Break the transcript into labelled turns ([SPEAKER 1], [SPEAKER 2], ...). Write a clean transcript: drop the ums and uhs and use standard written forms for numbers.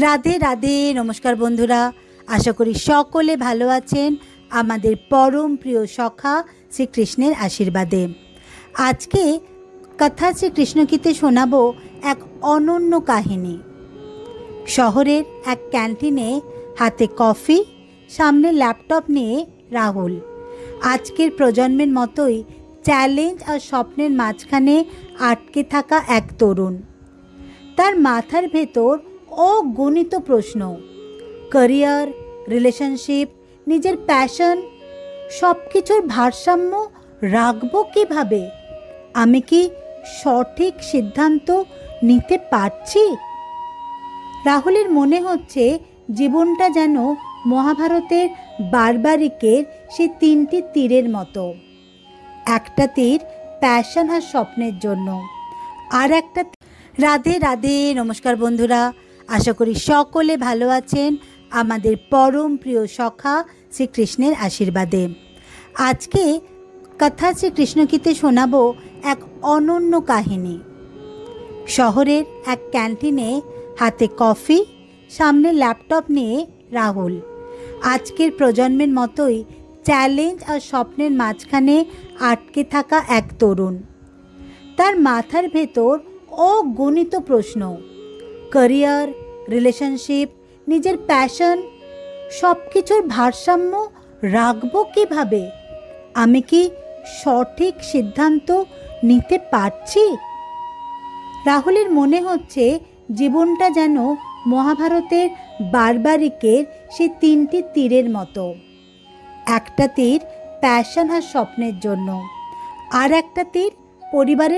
[SPEAKER 1] রাধে রাধে। নমস্কার বন্ধুরা, আশা করি সকলে ভালো আছেন আমাদের পরম প্রিয় সখা শ্রীকৃষ্ণের আশীর্বাদে। আজকে কথা শ্রীকৃষ্ণগীতে শোনাবো এক অনন্য কাহিনী। শহরের এক ক্যান্টিনে হাতে কফি, সামনে ল্যাপটপ নিয়ে রাহুল। আজকের প্রজন্মের মতোই চ্যালেঞ্জ আর স্বপ্নের মাঝখানে আটকে থাকা এক তরুণ। তার মাথার ভেতর অগণিত প্রশ্ন, ক্যারিয়ার, রিলেশনশিপ, নিজের প্যাশন, সব কিছুর ভারসাম্য রাখবো কীভাবে? আমি কি সঠিক সিদ্ধান্ত নিতে পারছি? রাহুলের মনে হচ্ছে জীবনটা যেন মহাভারতের বারবারিকের সেই 3টি তীরের মতো। একটা তীর প্যাশন আর স্বপ্নের জন্য, আর একটা রাধে রাধে। নমস্কার বন্ধুরা, আশা করি সকলে ভালো আছেন আমাদের পরম প্রিয় সখা শ্রীকৃষ্ণের আশীর্বাদে। আজকে কথা শ্রীকৃষ্ণগীতে শোনাবো এক অনন্য কাহিনী। শহরের এক ক্যান্টিনে হাতে কফি, সামনে ল্যাপটপ নিয়ে রাহুল। আজকের প্রজন্মের মতোই চ্যালেঞ্জ আর স্বপ্নের মাঝখানে আটকে থাকা এক তরুণ। তার মাথার ভেতর অগণিত প্রশ্ন, ক্যারিয়ার, রিলেশনশিপ, নিজের প্যাশন, সব কিছুর ভারসাম্য রাখবো কীভাবে? আমি কি সঠিক সিদ্ধান্ত নিতে পারছি? রাহুলের মনে হচ্ছে জীবনটা যেন মহাভারতের বারবারিকের সেই 3টি তীরের মতো। একটা তীর প্যাশন আর স্বপ্নের জন্য, আর একটা তীর পরিবারের